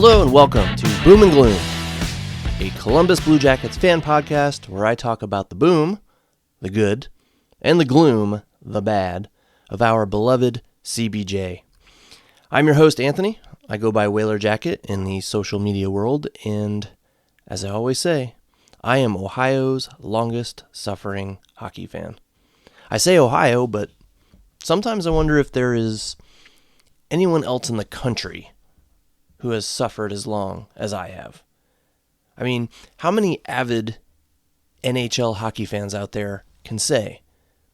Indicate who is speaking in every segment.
Speaker 1: Hello and welcome to Boom and Gloom, a Columbus Blue Jackets fan podcast where I talk about the boom, the good, and the gloom, the bad, of our beloved CBJ. I'm your host, Anthony. I go by Whaler Jacket in the social media world, and as I always say, I am Ohio's longest suffering hockey fan. I say Ohio, but sometimes I wonder if there is anyone else in the country who has suffered as long as I have. I mean, how many avid NHL hockey fans out there can say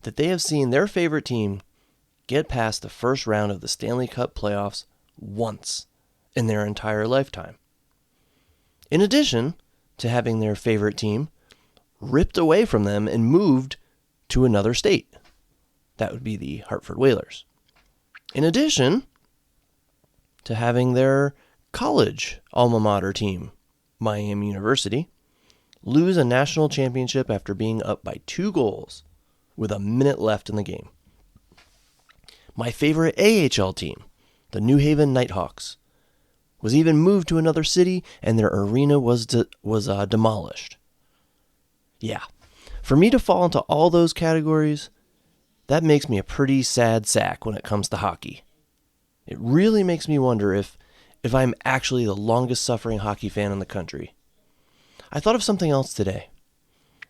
Speaker 1: that they have seen their favorite team get past the first round of the Stanley Cup playoffs once in their entire lifetime? In addition to having their favorite team ripped away from them and moved to another state. That would be the Hartford Whalers. In addition to having their college alma mater team, Miami University, lose a national championship after being up by 2 goals with a minute left in the game. My favorite AHL team, the New Haven Nighthawks, was even moved to another city and their arena was demolished. Yeah, for me to fall into all those categories, that makes me a pretty sad sack when it comes to hockey. It really makes me wonder if I'm actually the longest suffering hockey fan in the country. I thought of something else today.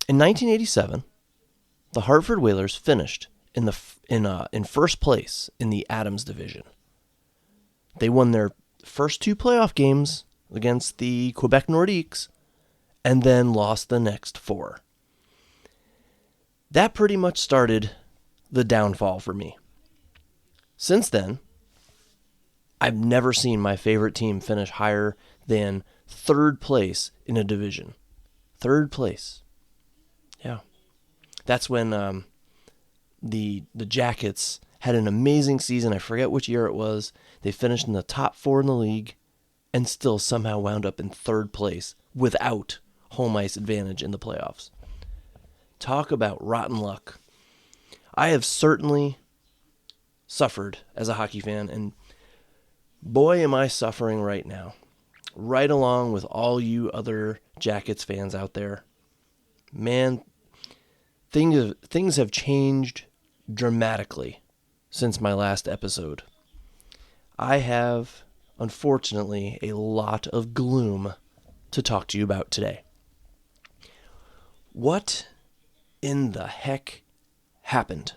Speaker 1: In 1987, the Hartford Whalers finished in first place in the Adams division. They won their first 2 playoff games against the Quebec Nordiques and then lost the next 4. That pretty much started the downfall for me. Since then, I've never seen my favorite team finish higher than 3rd place in a division. 3rd place. Yeah. That's when the Jackets had an amazing season. I forget which year it was. They finished in the top 4 in the league and still somehow wound up in 3rd place without home ice advantage in the playoffs. Talk about rotten luck. I have certainly suffered as a hockey fan, and boy, am I suffering right now. Right along with all you other Jackets fans out there. Man, things have changed dramatically since my last episode. I have, unfortunately, a lot of gloom to talk to you about today. What in the heck happened?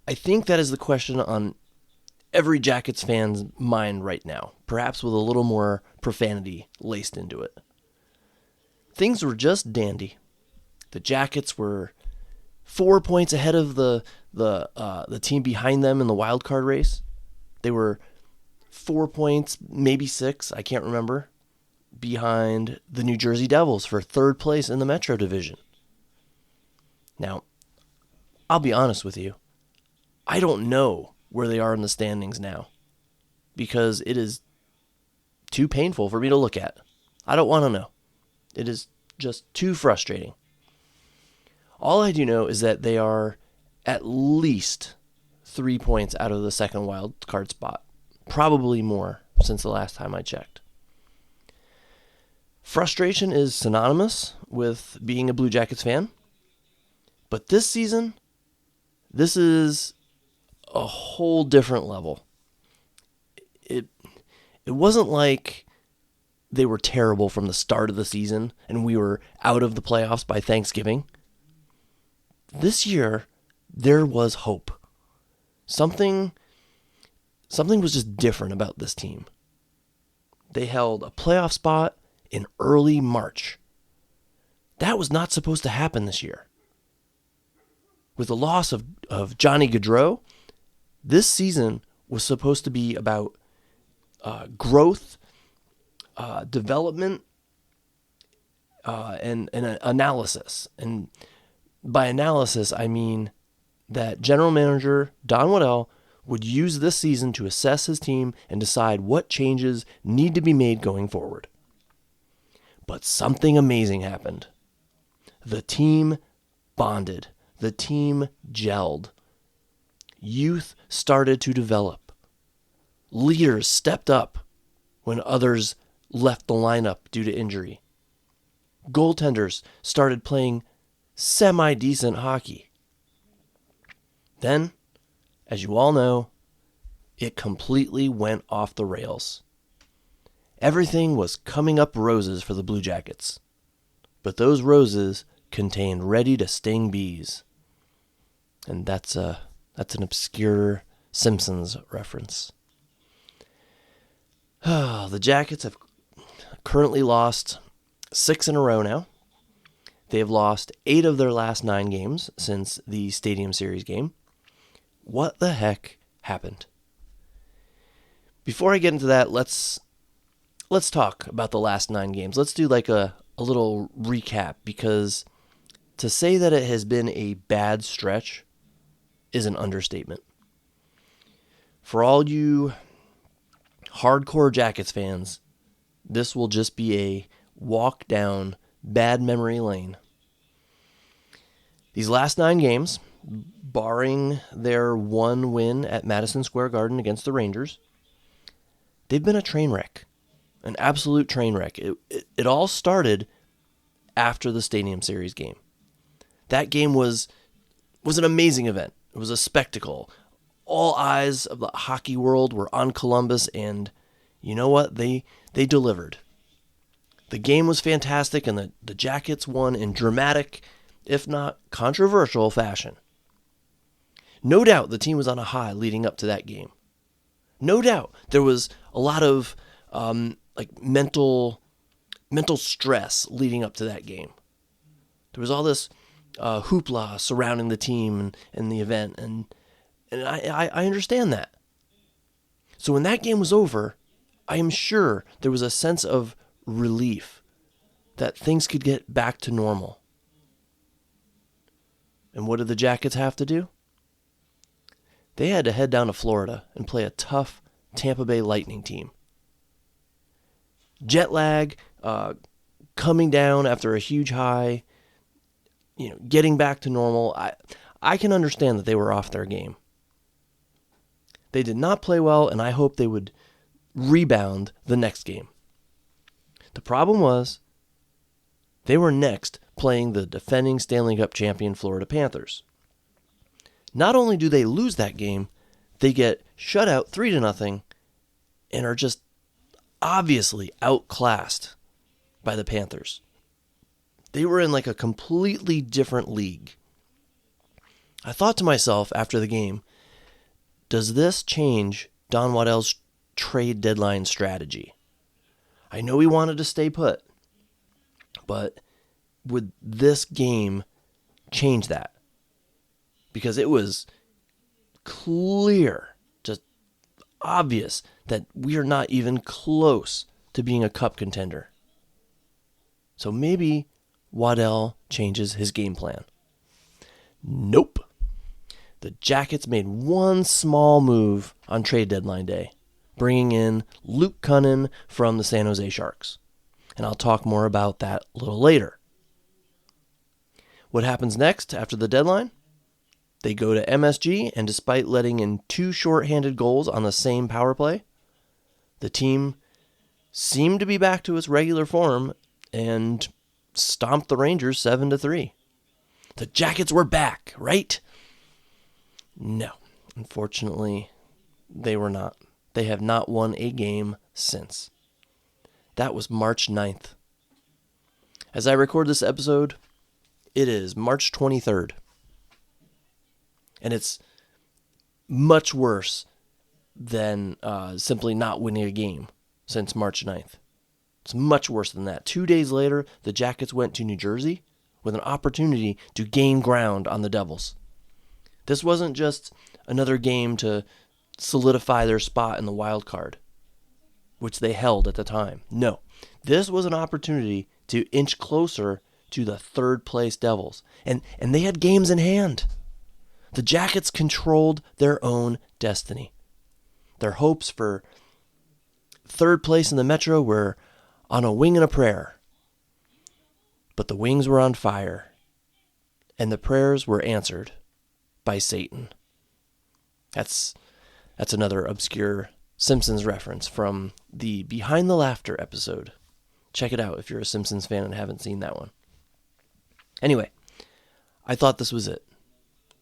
Speaker 1: I think that is the question on every Jackets fan's mind right now, perhaps with a little more profanity laced into it. Things were just dandy. The Jackets were 4 points ahead of the team behind them in the wild card race. They were 4 points, maybe 6, I can't remember, behind the New Jersey Devils for 3rd place in the Metro Division. Now, I'll be honest with you. I don't know where they are in the standings now because it is too painful for me to look at. I don't want to know. It is just too frustrating. All I do know is that they are at least 3 points out of the 2nd wild card spot. Probably more since the last time I checked. Frustration is synonymous with being a Blue Jackets fan. But this season, this is a whole different level. It wasn't like they were terrible from the start of the season and we were out of the playoffs by Thanksgiving. This year, there was hope. Something was just different about this team. They held a playoff spot in early March. That was not supposed to happen this year. With the loss of Johnny Gaudreau, this season was supposed to be about growth, development, and analysis. And by analysis, I mean that general manager Don Waddell would use this season to assess his team and decide what changes need to be made going forward. But something amazing happened. The team bonded. The team gelled. Youth started to develop. Leaders stepped up. when others left the lineup due to injury. Goaltenders started playing semi-decent hockey. Then, as you all know, it completely went off the rails. Everything was coming up roses for the Blue Jackets, but those roses contained ready-to-sting bees. And that's an obscure Simpsons reference. The Jackets have currently lost 6 in a row now. They have lost 8 of their last 9 games since the Stadium Series game. What the heck happened? Before I get into that, let's talk about the last 9 games. Let's do like a little recap, because to say that it has been a bad stretch is an understatement. For all you hardcore Jackets fans, this will just be a walk down bad memory lane. These last 9 games, barring their one win at Madison Square Garden against the Rangers, they've been a train wreck, an absolute train wreck. It all started after the Stadium Series game. That game was an amazing event. It was a spectacle. All eyes of the hockey world were on Columbus, and you know what? They delivered. The game was fantastic, and the Jackets won in dramatic, if not controversial, fashion. No doubt the team was on a high leading up to that game. No doubt there was a lot of mental stress leading up to that game. There was all this hoopla surrounding the team and the event, and I understand that. So when that game was over, I am sure there was a sense of relief that things could get back to normal. And what did the Jackets have to do? They had to head down to Florida and play a tough Tampa Bay Lightning team. Jet lag, coming down after a huge high, getting back to normal. I can understand that they were off their game. They did not play well, and I hope they would rebound the next game. The problem was they were next playing the defending Stanley Cup champion Florida Panthers. Not only do they lose that game, they get shut out 3-0 and are just obviously outclassed by the Panthers. They were in like a completely different league. I thought to myself after the game, does this change Don Waddell's trade deadline strategy? I know he wanted to stay put, but would this game change that? Because it was clear, just obvious, that we are not even close to being a cup contender. So maybe Waddell changes his game plan. Nope. The Jackets made one small move on trade deadline day, bringing in Luke Cunnin from the San Jose Sharks. And I'll talk more about that a little later. What happens next after the deadline? They go to MSG, and despite letting in 2 shorthanded goals on the same power play, the team seemed to be back to its regular form and stomped the Rangers 7-3. The Jackets were back, right? No, unfortunately, they were not. They have not won a game since. That was March 9th. As I record this episode, it is March 23rd. And it's much worse than simply not winning a game since March 9th. It's much worse than that. 2 days later, the Jackets went to New Jersey with an opportunity to gain ground on the Devils. This wasn't just another game to solidify their spot in the wild card, which they held at the time. No, this was an opportunity to inch closer to the third place Devils. And they had games in hand. The Jackets controlled their own destiny. Their hopes for third place in the Metro were on a wing and a prayer. But the wings were on fire, and the prayers were answered by Satan. That's another obscure Simpsons reference from the Behind the Laughter episode. Check it out if you're a Simpsons fan and haven't seen that one. Anyway, I thought this was it.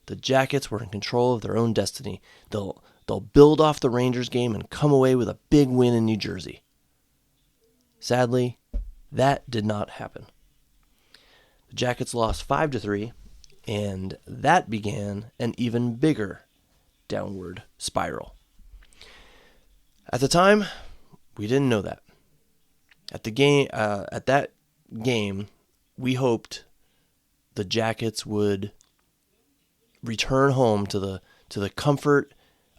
Speaker 1: The Jackets were in control of their own destiny. They'll build off the Rangers game and come away with a big win in New Jersey. Sadly, that did not happen. The Jackets lost 5-3, and that began an even bigger downward spiral. At the time, we didn't know that. At that game, we hoped the Jackets would return home to the comfort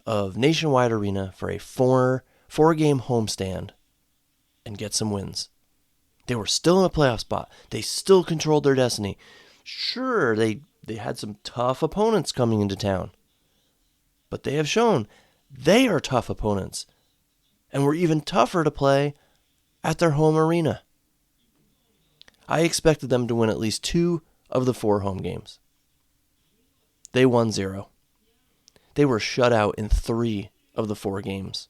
Speaker 1: of Nationwide Arena for a four-game homestand and get some wins. They were still in a playoff spot. They still controlled their destiny. Sure, they had some tough opponents coming into town, but they have shown they are tough opponents and were even tougher to play at their home arena. I expected them to win at least 2 of the 4 home games. They won 0. They were shut out in 3 of the 4 games.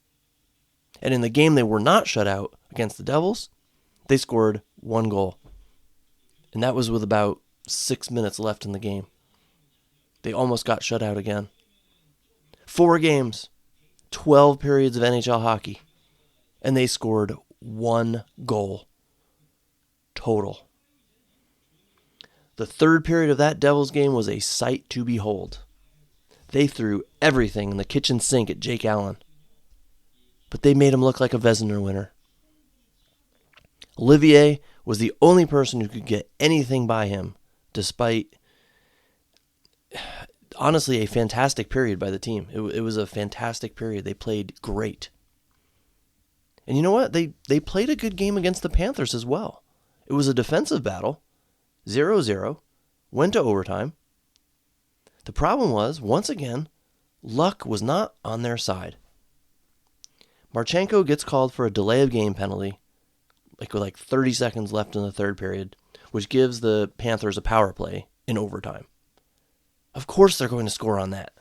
Speaker 1: And in the game they were not shut out against the Devils, they scored 1 goal. And that was with about 6 minutes left in the game. They almost got shut out again. 4 games, 12 periods of NHL hockey, and they scored 1 goal total. The third period of that Devils game was a sight to behold. They threw everything in the kitchen sink at Jake Allen, but they made him look like a Vezina winner. Olivier was the only person who could get anything by him, despite, honestly, a fantastic period by the team. It was a fantastic period. They played great. And you know what? They played a good game against the Panthers as well. It was a defensive battle, 0-0, went to overtime. The problem was, once again, luck was not on their side. Marchenko gets called for a delay of game penalty, with 30 seconds left in the third period, which gives the Panthers a power play in overtime. Of course they're going to score on that.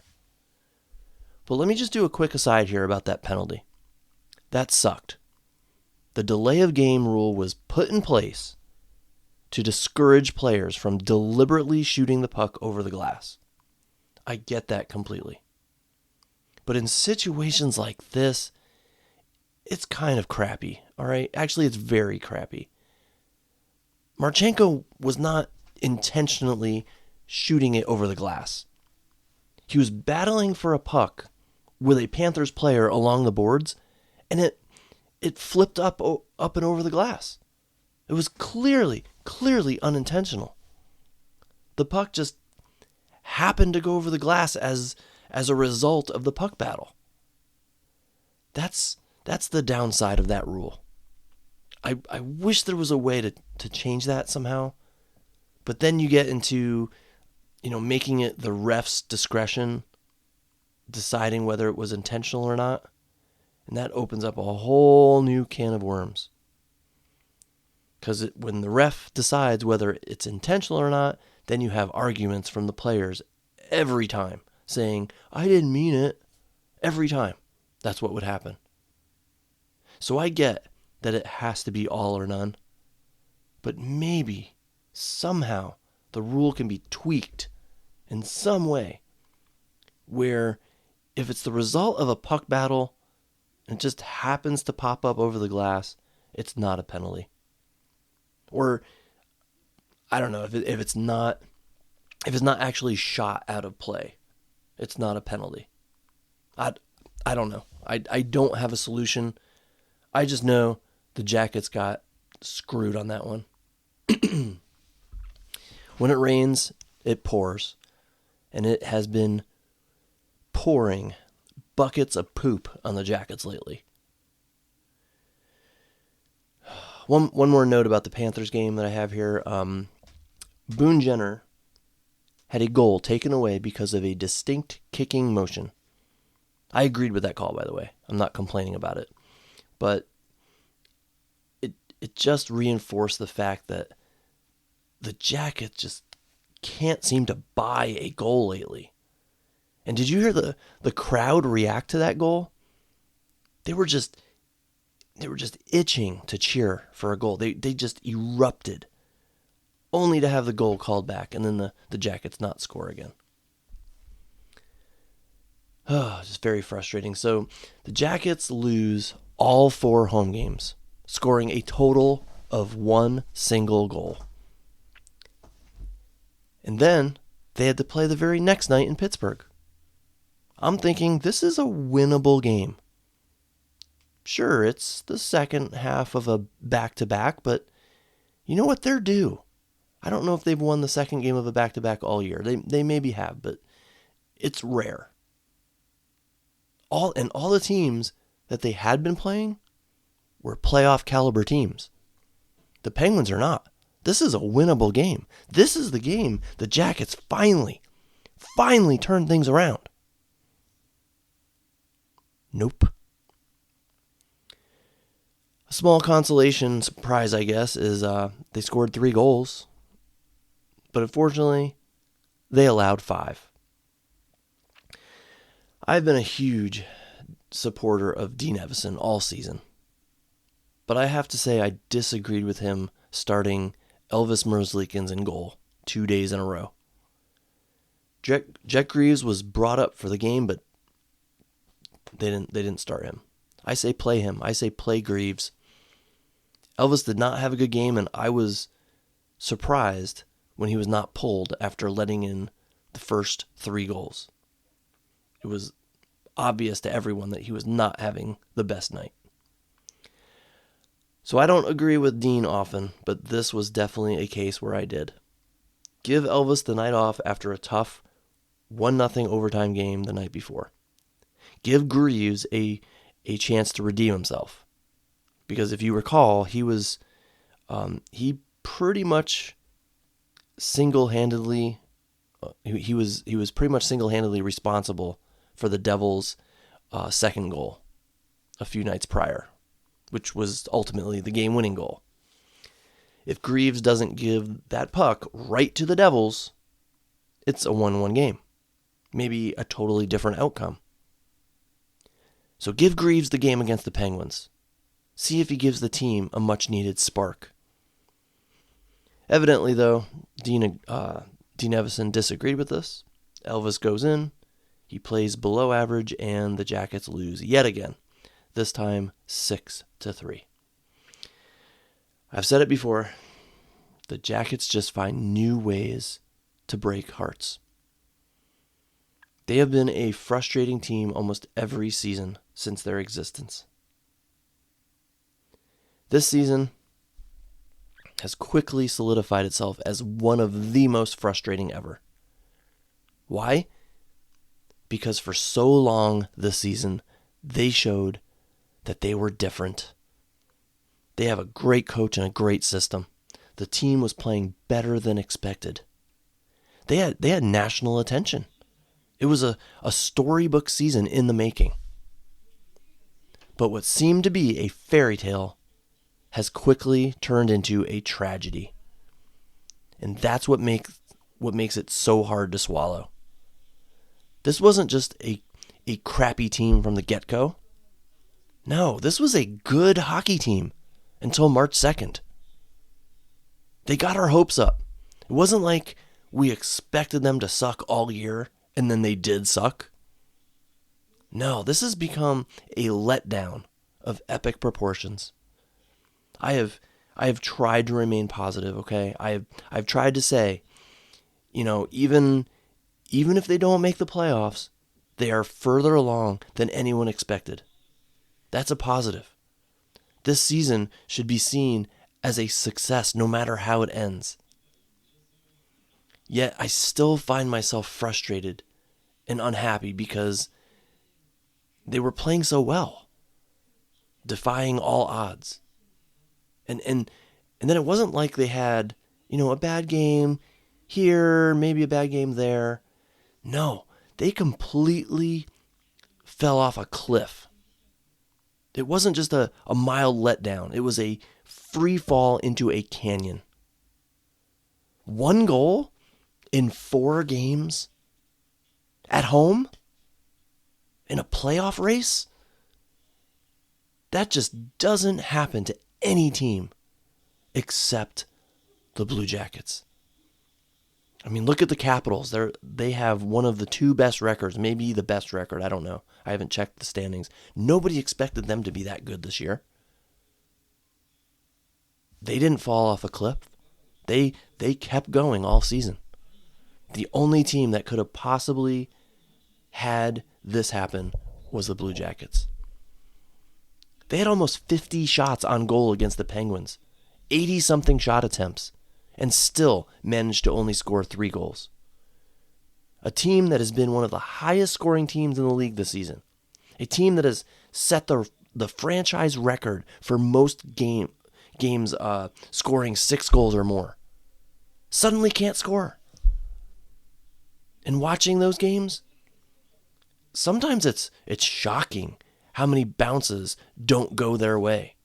Speaker 1: But let me just do a quick aside here about that penalty. That sucked. The delay of game rule was put in place to discourage players from deliberately shooting the puck over the glass. I get that completely. But in situations like this, it's kind of crappy, all right? Actually, it's very crappy. Marchenko was not intentionally shooting it over the glass. He was battling for a puck with a Panthers player along the boards, and it flipped up and over the glass. It was clearly unintentional. The puck just happened to go over the glass as a result of the puck battle. That's the downside of that rule. I wish there was a way to change that somehow, but then you get into, making it the ref's discretion, deciding whether it was intentional or not, and that opens up a whole new can of worms. Because when the ref decides whether it's intentional or not, then you have arguments from the players every time saying, I didn't mean it. Every time. That's what would happen. So I get that it has to be all or none. But maybe, somehow, the rule can be tweaked in some way where if it's the result of a puck battle and it just happens to pop up over the glass, it's not a penalty. Or, I don't know, if it's not actually shot out of play, it's not a penalty. I don't know. I don't have a solution. I just know the Jackets got screwed on that one. When it rains, it pours. And it has been pouring buckets of poop on the Jackets lately. One more note about the Panthers game that I have here. Boone Jenner had a goal taken away because of a distinct kicking motion. I agreed with that call, by the way. I'm not complaining about it. But it just reinforced the fact that the Jackets just can't seem to buy a goal lately. And did you hear the crowd react to that goal? They were just itching to cheer for a goal. They just erupted, only to have the goal called back, and then the Jackets not score again. Just very frustrating. So the Jackets lose all 4 home games, scoring a total of 1 single goal. And then they had to play the very next night in Pittsburgh. I'm thinking this is a winnable game. Sure, it's the second half of a back-to-back, but you know what? They're due. I don't know if they've won the second game of a back-to-back all year. They maybe have, but it's rare. All the teams that they had been playing were playoff caliber teams. The Penguins are not. This is a winnable game. This is the game the Jackets finally turned things around. Nope. A small consolation surprise, I guess, is they scored 3 goals. But unfortunately, they allowed 5. I've been a huge supporter of Dean Evason all season. But I have to say I disagreed with him starting Elvis Merzlikins in goal 2 days in a row. Jet Greaves was brought up for the game, but they didn't start him. I say play him. I say play Greaves. Elvis did not have a good game, and I was surprised when he was not pulled after letting in the first 3 goals. It was obvious to everyone that he was not having the best night. So I don't agree with Dean often, but this was definitely a case where I did. Give Elvis the night off after a tough 1-0 overtime game the night before. Give Greaves a chance to redeem himself. Because if you recall, he pretty much single-handedly he was pretty much single-handedly responsible for the Devils' second goal a few nights prior, which was ultimately the game-winning goal. If Greaves doesn't give that puck right to the Devils, it's a 1-1 game. Maybe a totally different outcome. So give Greaves the game against the Penguins. See if he gives the team a much-needed spark. Evidently, though, Dean Evason disagreed with this. Elvis goes in, he plays below average, and the Jackets lose yet again. This time 6-3. I've said it before. The Jackets just find new ways to break hearts. They have been a frustrating team almost every season since their existence. This season has quickly solidified itself as one of the most frustrating ever. Why? Because for so long this season, they showed that they were different. They have a great coach and a great system. The team was playing better than expected. They had national attention. It was a storybook season in the making. But what seemed to be a fairy tale has quickly turned into a tragedy. And that's what makes it so hard to swallow. This wasn't just a crappy team from the get-go. No, this was a good hockey team until March 2nd. They got our hopes up. It wasn't like we expected them to suck all year and then they did suck. No, this has become a letdown of epic proportions. I have tried to remain positive, okay? I've tried to say, even if they don't make the playoffs, they are further along than anyone expected. That's a positive. This season should be seen as a success no matter how it ends. Yet I still find myself frustrated and unhappy because they were playing so well, defying all odds. And then it wasn't like they had, a bad game here, maybe a bad game there. No, they completely fell off a cliff. It wasn't just a mild letdown. It was a free fall into a canyon. 1 goal in 4 games at home in a playoff race? That just doesn't happen to any team except the Blue Jackets. I mean, look at the Capitals. They have one of the two best records, maybe the best record. I don't know. I haven't checked the standings. Nobody expected them to be that good this year. They didn't fall off a cliff. They kept going all season. The only team that could have possibly had this happen was the Blue Jackets. They had almost 50 shots on goal against the Penguins, 80-something shot attempts, and still managed to only score 3 goals. A team that has been one of the highest scoring teams in the league this season. A team that has set the franchise record for most games scoring 6 goals or more. Suddenly can't score. And watching those games, sometimes it's shocking how many bounces don't go their way.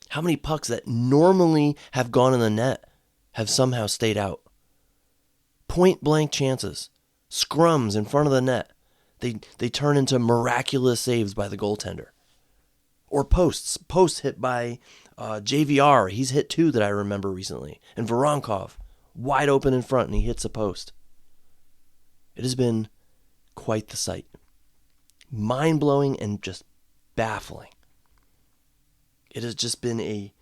Speaker 1: How many pucks that normally have gone in the net have somehow stayed out. Point blank chances, scrums in front of the net, they turn into miraculous saves by the goaltender. Or posts hit by JVR. He's hit 2 that I remember recently. And Voronkov, wide open in front, and he hits a post. It has been quite the sight. Mind-blowing and just baffling. It has just been a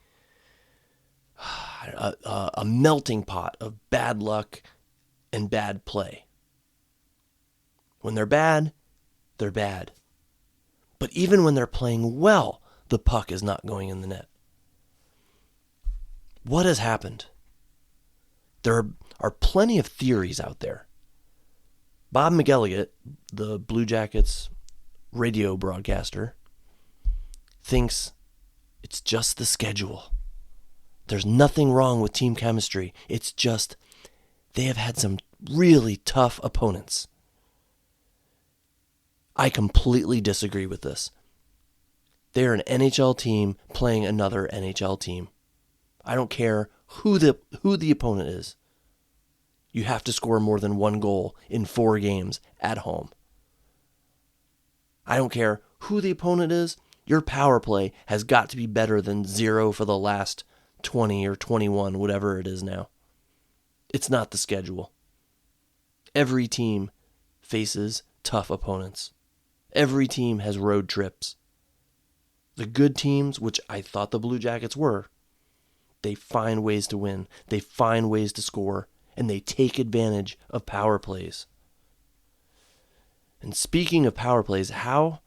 Speaker 1: melting pot of bad luck and bad play. When they're bad, they're bad. But even when they're playing well, the puck is not going in the net. What has happened? There are plenty of theories out there. Bob McElligott, the Blue Jackets radio broadcaster, thinks it's just the schedule. There's nothing wrong with team chemistry. It's just they have had some really tough opponents. I completely disagree with this. They're an NHL team playing another NHL team. I don't care who the opponent is. You have to score more than 1 goal in 4 games at home. I don't care who the opponent is. Your power play has got to be better than 0 for the last 20 or 21, whatever it is now. It's not the schedule. Every team faces tough opponents. Every team has road trips. The good teams, which I thought the Blue Jackets were, they find ways to win. They find ways to score, and they take advantage of power plays. And speaking of power plays, how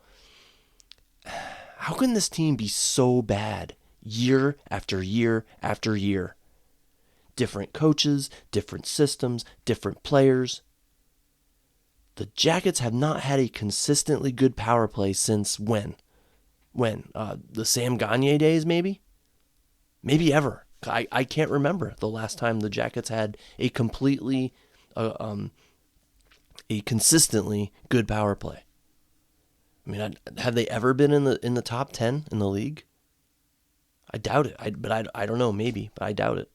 Speaker 1: can this team be so bad year after year after year? Different coaches, different systems, different players. The Jackets have not had a consistently good power play since when? The Sam Gagner days, maybe? Maybe ever. I can't remember the last time the Jackets had a completely, a consistently good power play. I mean, have they ever been in the top 10 in the league? I doubt it. I don't know, maybe, but I doubt it.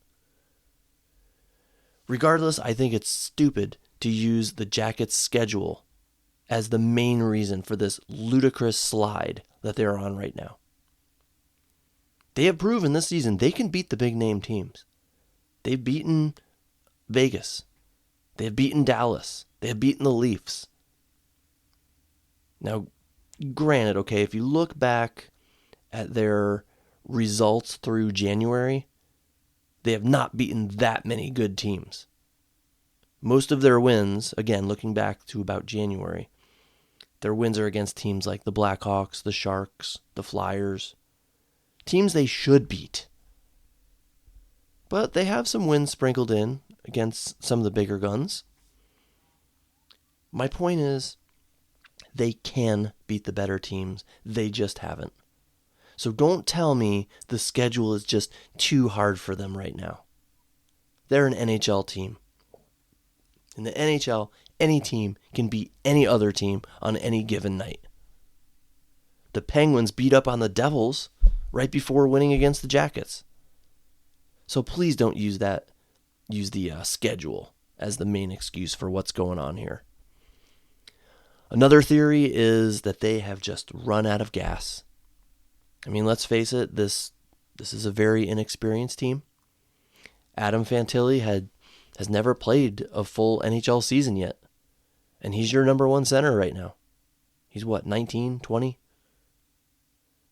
Speaker 1: Regardless, I think it's stupid to use the Jackets' schedule as the main reason for this ludicrous slide that they're on right now. They have proven this season they can beat the big-name teams. They've beaten Vegas. They have beaten Dallas. They have beaten the Leafs. Now, granted, okay, if you look back at their results through January, they have not beaten that many good teams. Most of their wins, again, looking back to about January, their wins are against teams like the Blackhawks, the Sharks, the Flyers, teams they should beat. But they have some wins sprinkled in against some of the bigger guns. My point is, they can beat the better teams. They just haven't. So don't tell me the schedule is just too hard for them right now. They're an NHL team. In the NHL, any team can beat any other team on any given night. The Penguins beat up on the Devils right before winning against the Jackets. So please don't use the schedule as the main excuse for what's going on here. Another theory is that they have just run out of gas. I mean, let's face it, this is a very inexperienced team. Adam Fantilli has never played a full NHL season yet, and he's your number one center right now. He's what, 19, 20?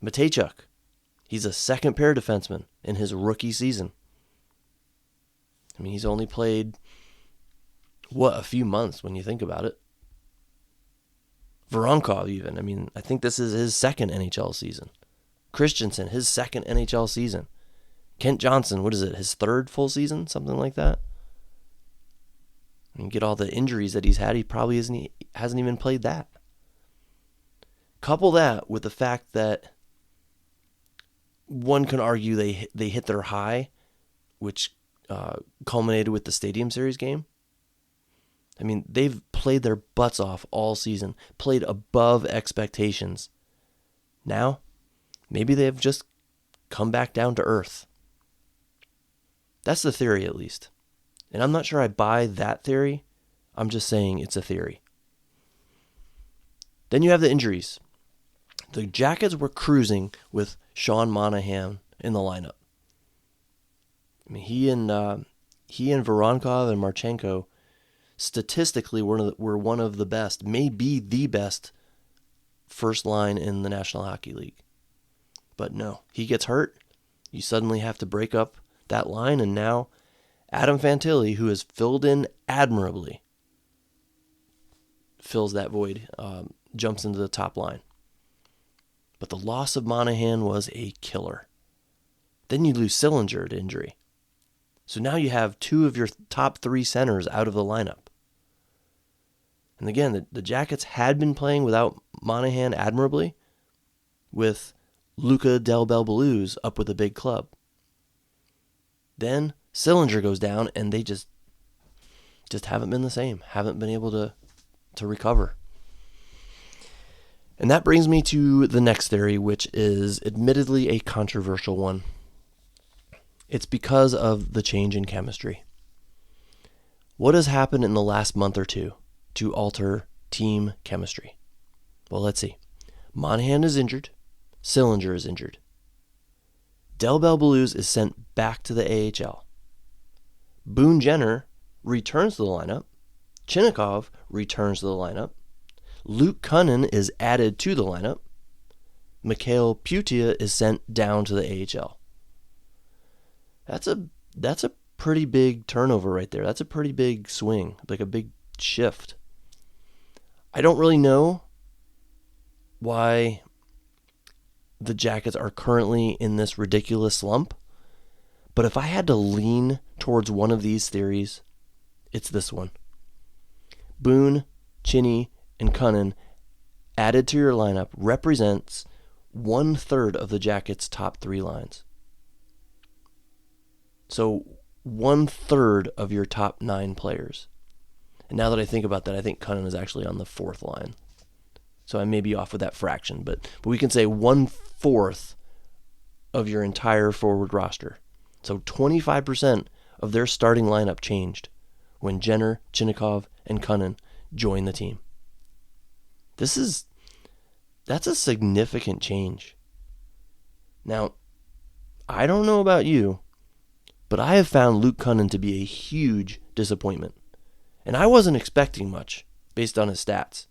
Speaker 1: Matejchuk, he's a second pair defenseman in his rookie season. I mean, he's only played, a few months when you think about it. Voronkov even, I mean, I think this is his second NHL season. Christensen, his second NHL season. Kent Johnson, what is it, his third full season? Something like that. And get all the injuries that he's had, he probably hasn't even played that. Couple that with the fact that one can argue they hit their high, which culminated with the Stadium Series game. I mean, they've played their butts off all season, played above expectations. Now, maybe they've just come back down to earth. That's the theory, at least. And I'm not sure I buy that theory. I'm just saying it's a theory. Then you have the injuries. The Jackets were cruising with Sean Monahan in the lineup. I mean, he and Voronkov and Marchenko statistically were one of the best, maybe the best first line in the National Hockey League. But no, he gets hurt. You suddenly have to break up that line, and now Adam Fantilli, who has filled in admirably, fills that void, jumps into the top line. But the loss of Monahan was a killer. Then you lose Sillinger to injury. So now you have two of your top three centers out of the lineup. And again, the Jackets had been playing without Monahan admirably, with Luca Del Belbaluz up with a big club. Then Sillinger goes down, and they just haven't been the same, haven't been able to recover. And that brings me to the next theory, which is admittedly a controversial one. It's because of the change in chemistry. What has happened in the last month or two to alter team chemistry? Well, let's see. Monahan is injured. Sillinger is injured. Del Belbaluz is sent back to the AHL. Boone Jenner returns to the lineup. Chinnikov returns to the lineup. Luke Cunnin is added to the lineup. Mikhail Putia is sent down to the AHL. That's a pretty big turnover right there. That's a pretty big swing, like a big shift. I don't really know why the Jackets are currently in this ridiculous slump, but if I had to lean towards one of these theories, it's this one. Boone, Chinny, and Cunnin added to your lineup represents 1/3 of the Jackets' top three lines. So 1/3 of your top 9 players. And now that I think about that, I think Cunnin is actually on the 4th line. So I may be off with that fraction, but we can say 1/4 of your entire forward roster. So 25% of their starting lineup changed when Jenner, Chinnikov, and Cunnin joined the team. That's a significant change. Now, I don't know about you, but I have found Luke Cunnin to be a huge disappointment. And I wasn't expecting much based on his stats.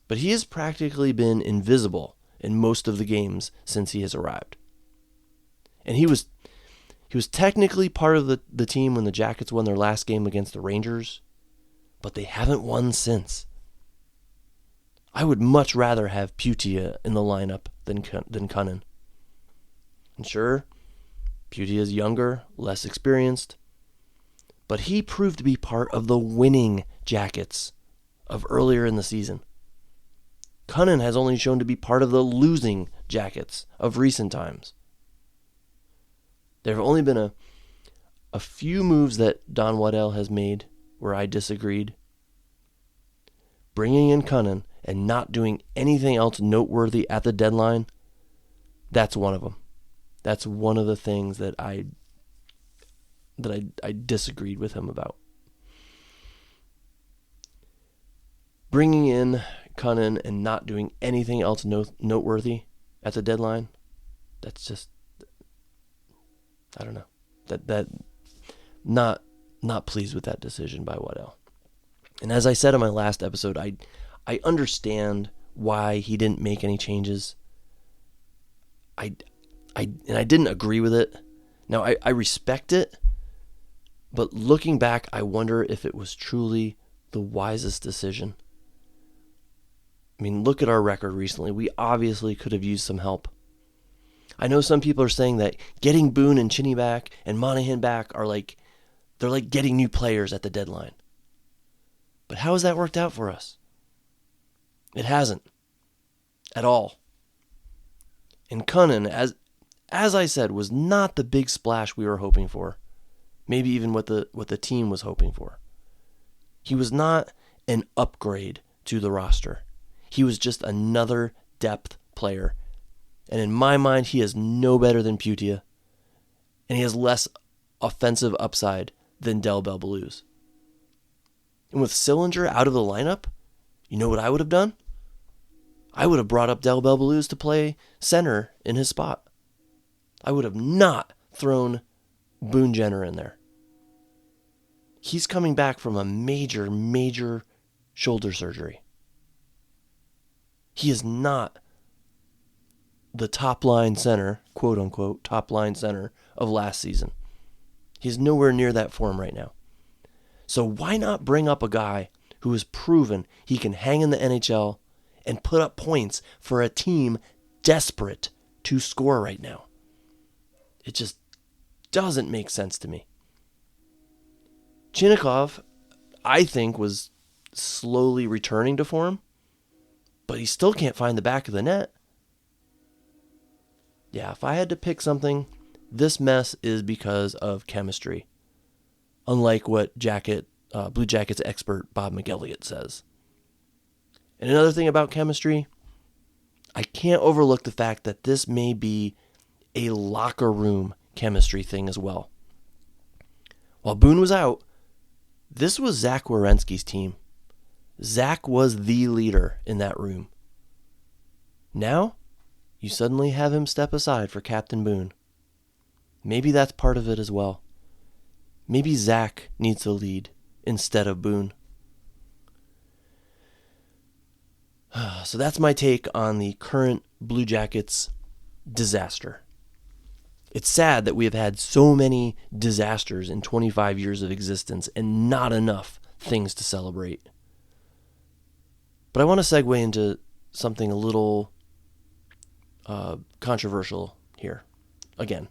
Speaker 1: But he has practically been invisible in most of the games since he has arrived. And he was technically part of the team when the Jackets won their last game against the Rangers, but they haven't won since. I would much rather have Putia in the lineup than Cunnin. And sure, Putia is younger, less experienced, but he proved to be part of the winning Jackets of earlier in the season. Cunnin has only shown to be part of the losing Jackets of recent times. There have only been a few moves that Don Waddell has made where I disagreed. Bringing in Cunnin and not doing anything else noteworthy at the deadline, that's one of them. That's one of the things that I disagreed with him about. Bringing in Cunnin and not doing anything else noteworthy at the deadline, That's just, I don't know. That not pleased with that decision by Waddell. And as I said in my last episode, I understand why he didn't make any changes. I didn't agree with it. Now I respect it, but looking back, I wonder if it was truly the wisest decision. I mean, look at our record recently. We obviously could have used some help. I know some people are saying that getting Boone and Chinny back and Monahan back they're like getting new players at the deadline. But how has that worked out for us? It hasn't. At all. And Cunnin, as I said, was not the big splash we were hoping for. Maybe even what the team was hoping for. He was not an upgrade to the roster. He was just another depth player. And in my mind, he is no better than Putia. And he has less offensive upside than Del Belbaluz. And with Sillinger out of the lineup, you know what I would have done? I would have brought up Del Belbaluz to play center in his spot. I would have not thrown Boone Jenner in there. He's coming back from a major shoulder surgery. He is not the top line center, quote unquote, top line center of last season. He's nowhere near that form right now. So why not bring up a guy who has proven he can hang in the NHL and put up points for a team desperate to score right now? It just doesn't make sense to me. Chinnikov, I think, was slowly returning to form, but he still can't find the back of the net. Yeah, if I had to pick something, this mess is because of chemistry. Unlike what Blue Jackets expert Bob McElligott says. And another thing about chemistry, I can't overlook the fact that this may be a locker room chemistry thing as well. While Boone was out, this was Zach Werenski's team. Zach was the leader in that room. Now, you suddenly have him step aside for Captain Boone. Maybe that's part of it as well. Maybe Zach needs to lead instead of Boone. So that's my take on the current Blue Jackets disaster. It's sad that we have had so many disasters in 25 years of existence and not enough things to celebrate. But I want to segue into something a little controversial here. Again,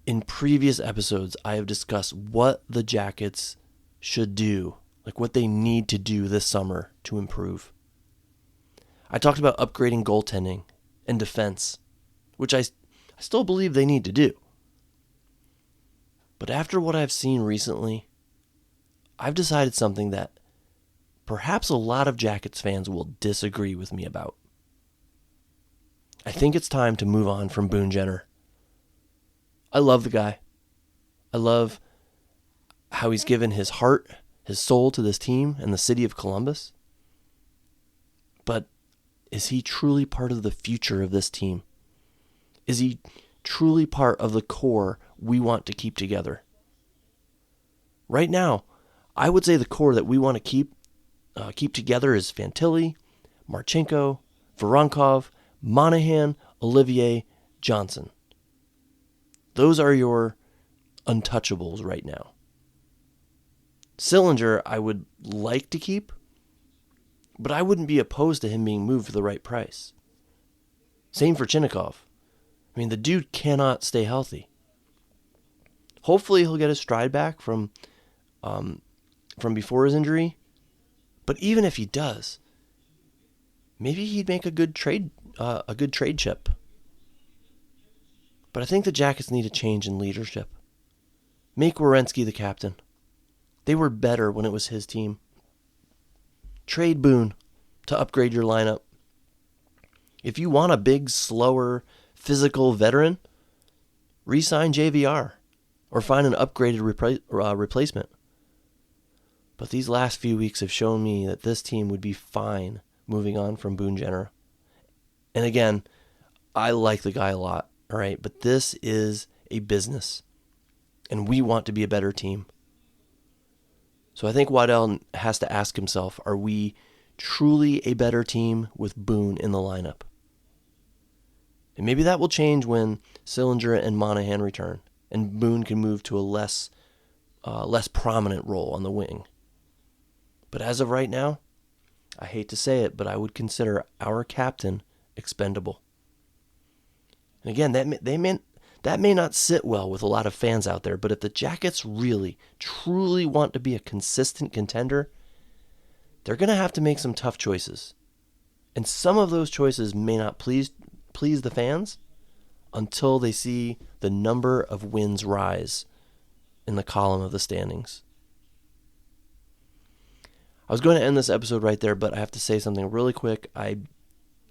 Speaker 1: in previous episodes, I have discussed what the Jackets should do, like what they need to do this summer to improve. I talked about upgrading goaltending and defense, which I still believe they need to do. But after what I've seen recently, I've decided something that perhaps a lot of Jackets fans will disagree with me about. I think it's time to move on from Boone Jenner. I love the guy. I love how he's given his heart, his soul to this team and the city of Columbus. But is he truly part of the future of this team? Is he truly part of the core we want to keep together? Right now, I would say the core that we want to keep together is Fantilli, Marchenko, Voronkov, Monahan, Olivier, Johnson. Those are your untouchables right now. Sillinger, I would like to keep, but I wouldn't be opposed to him being moved for the right price. Same for Chinnikov. I mean, the dude cannot stay healthy. Hopefully he'll get his stride back from before his injury. But even if he does, maybe he'd make a good trade chip. But I think the Jackets need a change in leadership. Make Werenski the captain. They were better when it was his team. Trade Boone to upgrade your lineup. If you want a big, slower, physical veteran, re-sign JVR or find an upgraded replacement. But these last few weeks have shown me that this team would be fine moving on from Boone Jenner. And again, I like the guy a lot, all right? But this is a business, and we want to be a better team. So I think Waddell has to ask himself, are we truly a better team with Boone in the lineup? And maybe that will change when Sillinger and Monahan return, and Boone can move to a less prominent role on the wing. But as of right now, I hate to say it, but I would consider our captain expendable. And again, that may not sit well with a lot of fans out there, but if the Jackets really, truly want to be a consistent contender, they're going to have to make some tough choices. And some of those choices may not please the fans until they see the number of wins rise in the column of the standings. I was going to end this episode right there, but I have to say something really quick. I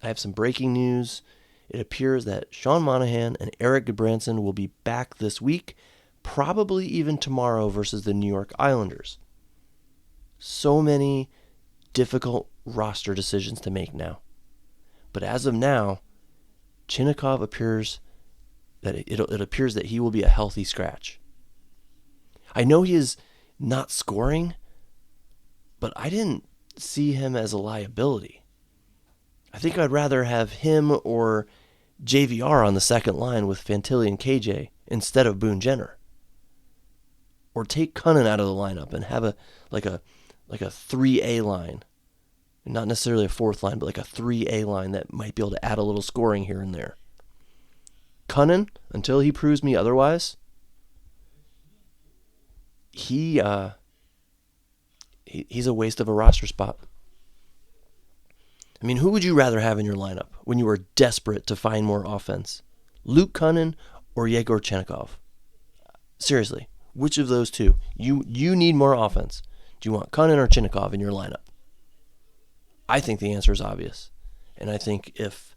Speaker 1: have some breaking news. It appears that Sean Monahan and Eric Goodbranson will be back this week, probably even tomorrow versus the New York Islanders. So many difficult roster decisions to make now. But as of now, Chinakhov appears that it appears that he will be a healthy scratch. I know he is not scoring, but I didn't see him as a liability. I think I'd rather have him or JVR on the second line with Fantilli and KJ instead of Boone Jenner. Or take Cunnin out of the lineup and have a 3A line. Not necessarily a fourth line, but like a 3A line that might be able to add a little scoring here and there. Cunnin, until he proves me otherwise, he's a waste of a roster spot. I mean, who would you rather have in your lineup when you were desperate to find more offense? Luke Cunnin or Yegor Chinakhov? Seriously, which of those two? You need more offense. Do you want Cunnin or Chinakhov in your lineup? I think the answer is obvious. And I think if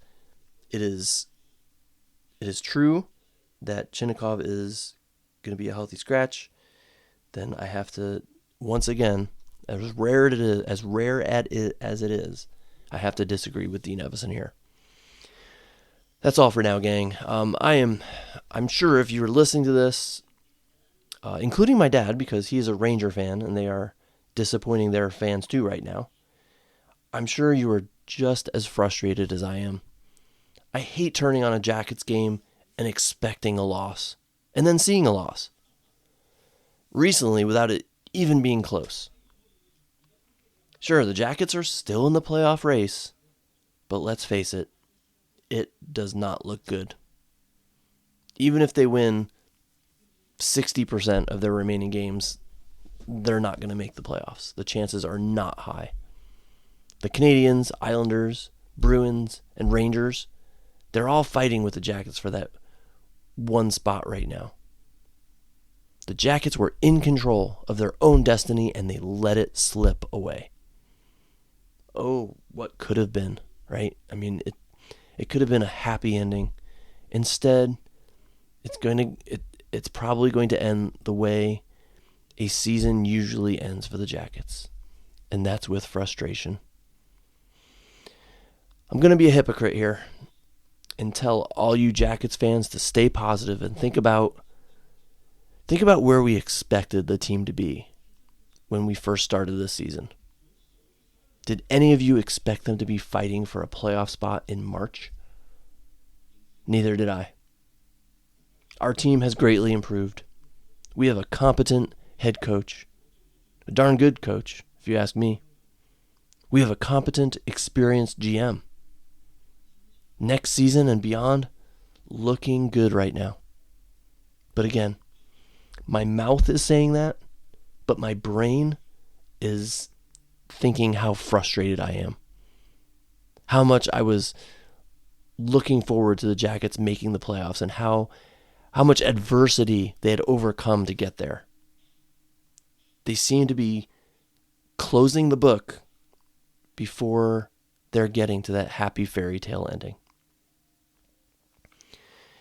Speaker 1: it is true that Chinakhov is going to be a healthy scratch, then I have to, once again, as rare as it is, I have to disagree with Dean Evison here. That's all for now, gang. I'm sure if you're listening to this, including my dad, because he is a Ranger fan and they are disappointing their fans too right now, I'm sure you are just as frustrated as I am. I hate turning on a Jackets game and expecting a loss, and then seeing a loss. Recently, without it even being close. Sure, the Jackets are still in the playoff race, but let's face it, it does not look good. Even if they win 60% of their remaining games, they're not going to make the playoffs. The chances are not high. The Canadiens, Islanders, Bruins, and Rangers, they're all fighting with the Jackets for that one spot right now. The Jackets were in control of their own destiny and they let it slip away. Oh, what could have been, right? I mean, it could have been a happy ending. Instead, it's probably going to end the way a season usually ends for the Jackets, and that's with frustration. I'm going to be a hypocrite here and tell all you Jackets fans to stay positive and think about where we expected the team to be when we first started this season. Did any of you expect them to be fighting for a playoff spot in March? Neither did I. Our team has greatly improved. We have a competent head coach, a darn good coach, if you ask me. We have a competent, experienced GM. Next season and beyond, looking good right now. But again, my mouth is saying that, but my brain is thinking how frustrated I am. How much I was looking forward to the Jackets making the playoffs and how much adversity they had overcome to get there. They seem to be closing the book before they're getting to that happy fairy tale ending.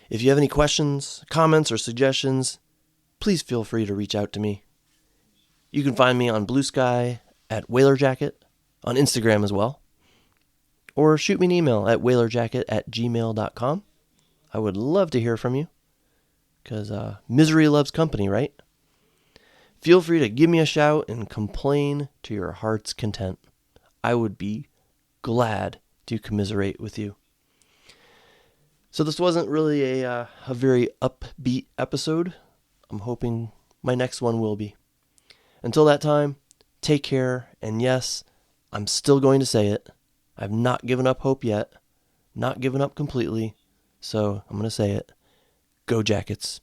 Speaker 1: If you have any questions, comments, or suggestions, please feel free to reach out to me. You can find me on Blue Sky at WhalerJacket, on Instagram as well, or shoot me an email at whalerjacket@gmail.com. I would love to hear from you, because misery loves company, right? Feel free to give me a shout and complain to your heart's content. I would be glad to commiserate with you. So this wasn't really a very upbeat episode. I'm hoping my next one will be. Until that time, take care, and yes, I'm still going to say it. I've not given up hope yet, not given up completely, so I'm going to say it. Go Jackets.